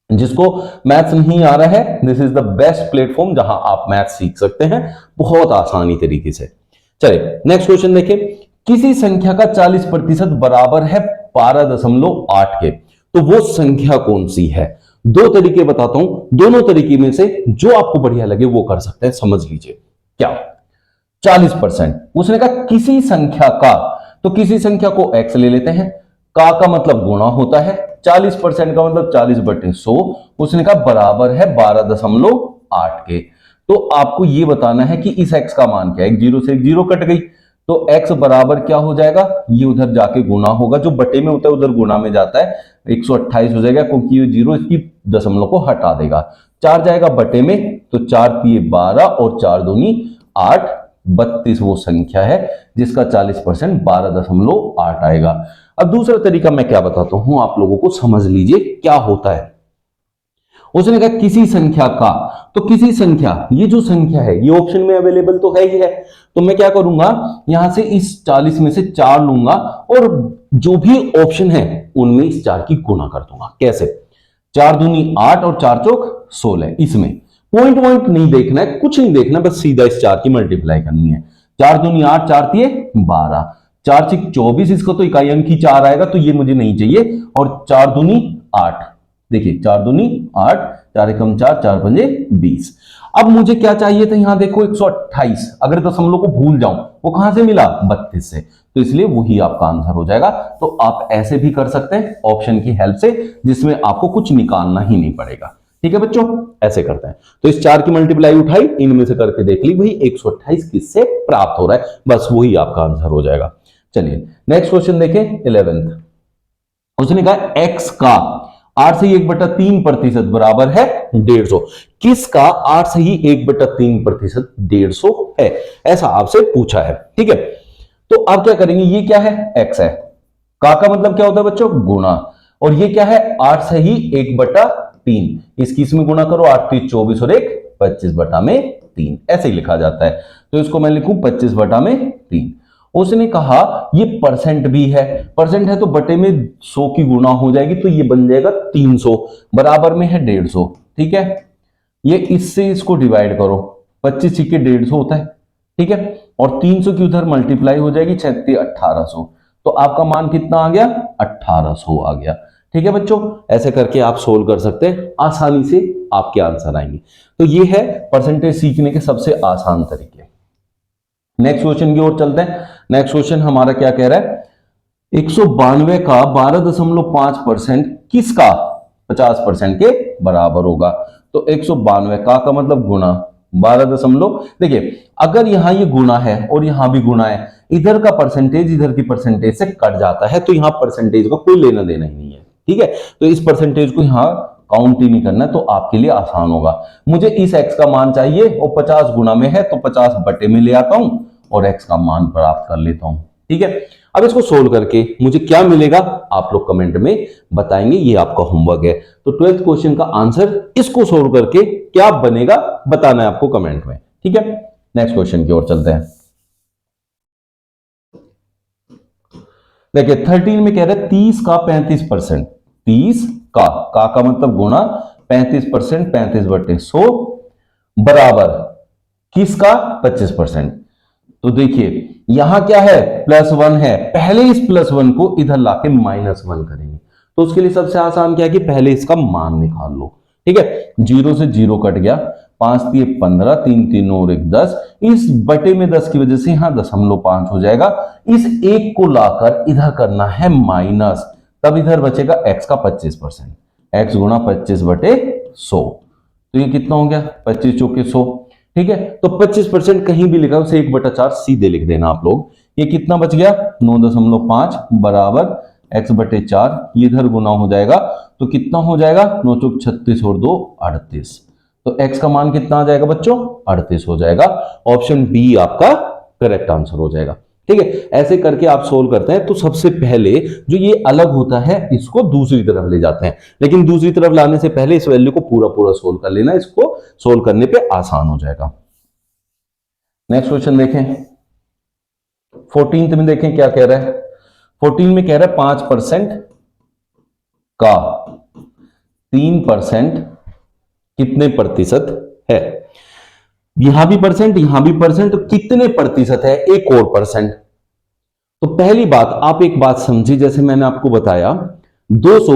जिसको मैथ्स नहीं आ रहा है, this is the best platform जहां आप मैथ्स सीख सकते हैं बहुत आसानी तरीके से। चलिए नेक्स्ट क्वेश्चन देखिए, किसी संख्या का 40% बराबर है 12.8 के, तो वो संख्या कौन सी है? दो तरीके बताता हूं, दोनों तरीके में से जो आपको बढ़िया लगे वो कर सकते हैं। समझ लीजिए क्या 40%, उसने कहा किसी संख्या का, तो किसी संख्या को x ले लेते हैं, का मतलब गुणा होता है, 40% का मतलब 40/100, उसने कहा बराबर है 12.8 के। तो आपको यह बताना है कि इस x का मान क्या है, एक जीरो से एक जीरो कट गई, तो x बराबर क्या हो जाएगा, ये उधर जाके गुना होगा, जो बटे में होता है उधर गुना में जाता है, 128 हो जाएगा, क्योंकि ये जीरो इसकी दशमलव को हटा देगा, 4 जाएगा बटे में, तो 4 तिये 12 और 4 दूनी 8, 32 वो संख्या है जिसका 40% 12.8 आएगा। अब दूसरा तरीका मैं क्या बताता हूं आप लोगों को, समझ लीजिए क्या होता है। उसने कहा किसी संख्या का, तो किसी संख्या, ये जो संख्या है ये ऑप्शन में अवेलेबल तो है ही है, तो मैं क्या करूंगा, यहां से इस 40 में से 4 लूंगा और जो भी ऑप्शन है उनमें इस 4 की गुणा कर दूंगा। कैसे? 4 दूनी 8 और 4 चौक 16, इसमें पॉइंट वॉइंट नहीं देखना है, कुछ नहीं देखना, बस सीधा इस 4 की मल्टीप्लाई करनी है। 4 दूनी 8, 4 तिये 12, 4 6 24, इसको तो इकाई अंक ही 4 आएगा, तो ये मुझे नहीं चाहिए, और 4 दूनी 8, देखिए 4 दूनी 8, 4 एकम 4, 4 पंजे 20। अब मुझे क्या चाहिए था, यहां देखो 128, अगर दशमलव को भूल जाऊं वो कहां से मिला, 32 से, तो इसलिए वही आपका आंसर हो जाएगा। तो आप ऐसे भी कर सकते हैं ऑप्शन की हेल्प से, जिसमें आपको कुछ निकालना ही नहीं पड़ेगा। ठीक है बच्चों, ऐसे करते हैं। तो इस 4 की मल्टीप्लाई उठाई, इनमें से करके देख ली भाई 128 किससे प्राप्त हो रहा है, बस वही आपका आंसर हो जाएगा। चलिए नेक्स्ट क्वेश्चन देखें 11th। उसने कहा x का 8 से 1/3% बराबर है 150, किसका 8 से ही 1/3% 150 है, ऐसा आपसे पूछा है। ठीक है, तो आप क्या करेंगे, ये क्या है, x है, का मतलब क्या होता है बच्चों, गुणा, और ये क्या है 8 से ही 1/3, इसकी इसमें गुणा करो, 8 3 24 और 1 25/3, ऐसे ही लिखा जाता है, तो इसको मैं लिखूं 25/3। उसने कहा ये परसेंट भी है, परसेंट है तो बटे में 100 की गुणा हो जाएगी, तो ये बन जाएगा 300, बराबर में है 150। ठीक है, ये इससे इसको डिवाइड करो, 25 के 150 होता है। ठीक है, और 300 की उधर मल्टीप्लाई हो जाएगी, 36 1800, तो आपका मान कितना आ गया, 1800 आ गया। ठीक है बच्चों, ऐसे करके आप सोल्व कर सकते हैं, आसानी से आपके आंसर आएंगे। तो ये है परसेंटेज सीखने के सबसे आसान तरीके। नेक्स्ट क्वेश्चन की ओर चलते हैं। नेक्स्ट क्वेश्चन हमारा क्या कह रहा है, 192 का 12.5% किसका 50% के बराबर होगा, तो 192 का मतलब गुणा 12 देखिए अगर यहां ये गुणा है और यहां भी गुणा है, इधर का परसेंटेज इधर की परसेंटेज से कट जाता है, तो यहां परसेंटेज का कोई लेना देना ही नहीं है। ठीक है, तो इस परसेंटेज को यहां काउंट ही नहीं करना, तो आपके लिए आसान होगा। मुझे इस x का मान चाहिए और 50 गुना में है, तो 50 बटे में ले आता हूं और x का मान प्राप्त कर लेता हूं। ठीक है, अब इसको सोल्व करके मुझे क्या मिलेगा आप लोग कमेंट में बताएंगे, ये आपका होमवर्क है। तो 12th क्वेश्चन का आंसर इसको सोल्व करके क्या बनेगा बताना है आपको कमेंट में। ठीक है, नेक्स्ट क्वेश्चन की ओर चलते हैं। देखिए 13 में कह रहे हैं 30 का 35%, 30 का मतलब गुणा 35%, 35/100 बराबर किसका 25%। तो देखिए यहां क्या है, +1 है, पहले इस +1 को इधर लाके -1 करेंगे, तो उसके लिए सबसे आसान क्या है कि पहले इसका मान निकाल लो। ठीक है, 0 से 0 कट गया, 5 तिये 15, 3 3 और 1 10, इस बटे में 10 की वजह से यहां 0.5 हो जाएगा, इस 1 को लाकर इधर करना है माइनस, तब इधर बचेगा x का 25%, x गुणा 25/100, तो ये कितना हो गया 25 चौके 100। ठीक है, तो 25% कहीं भी लिखा उसे 1/4 सीधे लिख देना आप लोग। ये कितना बच गया 9.5 बराबर x/4, ये इधर गुना हो जाएगा, तो कितना हो जाएगा 9 चौक 36 और 2 38, तो x का मान कितना आ जाएगा बच्चों 38 हो जाएगा। ऑप्शन बी आपका करेक्ट आंसर हो जाएगा। ठीक है, ऐसे करके आप सोल्व करते हैं। तो सबसे पहले जो ये अलग होता है इसको दूसरी तरफ ले जाते हैं, लेकिन दूसरी तरफ लाने से पहले इस वैल्यू को पूरा पूरा सोल्व कर लेना, इसको सोल्व करने पे आसान हो जाएगा। नेक्स्ट क्वेश्चन देखें 14th में, देखें क्या कह रहा है। 14 में कह रहा है 5% का 3% कितने प्रतिशत है? यहां भी परसेंट, यहां भी परसेंट, तो कितने प्रतिशत है? एक और परसेंट। तो पहली बात, आप एक बात समझिए, जैसे मैंने आपको बताया 200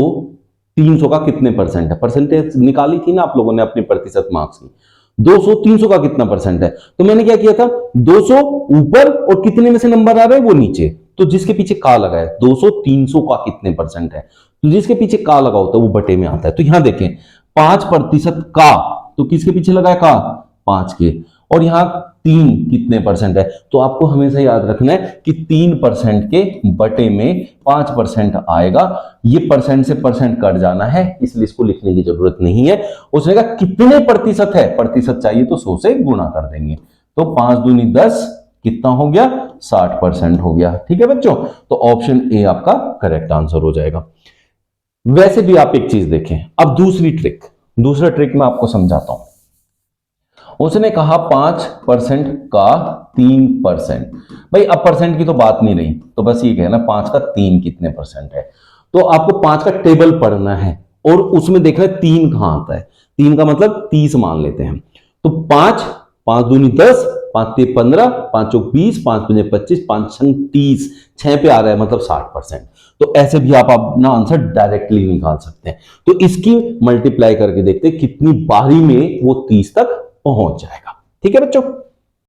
300 का कितने परसेंट है, परसेंटेज निकाली थी ना आप लोगों ने अपने प्रतिशत मार्क्स की। 200 300 का कितना परसेंट है, तो मैंने क्या किया था, 200 ऊपर और कितने में से नंबर आ रहा है वो नीचे, तो जिसके पीछे का लगा है 200 300 का कितने परसेंट है, तो जिसके पीछे का लगा होता है वो बटे में आता है। तो यहां देखें 5% का, तो किसके पीछे लगा है का, 5 के, और यहां 3 कितने परसेंट है, तो आपको हमेशा याद रखना है कि 3% के बटे में 5% आएगा। ये परसेंट से परसेंट कट जाना है, इसलिए इसको लिखने की जरूरत नहीं है। उसने कहा कितने प्रतिशत है, प्रतिशत चाहिए तो 100 से गुणा कर देंगे, तो 5 दूनी 10 कितना हो गया, 60% हो गया। ठीक है बच्चों, तो ऑप्शन ए आपका करेक्ट आंसर हो जाएगा। वैसे भी आप एक चीज देखें, अब दूसरा ट्रिक मैं आपको समझाता हूं। उसने कहा 5% का 3%, भाई अब परसेंट की तो बात नहीं रही, तो बस ये कहना 5 का 3 कितने परसेंट है, तो आपको 5 का टेबल पढ़ना है और उसमें देखना है 3 कहां आता है। 3 का मतलब 30 मान लेते हैं, तो 5 5 दूनी 10, 5 ते 15, 5 चौक 20, 5 पंजे 25, 5 छंग 30, 6 पे आ रहा है मतलब 60%। तो ऐसे भी आप अपना आंसर डायरेक्टली निकाल सकते हैं। तो इसकी मल्टीप्लाई करके देखते हैं कितनी बारी में वो 30 तक पहुंच जाएगा। ठीक है बच्चों।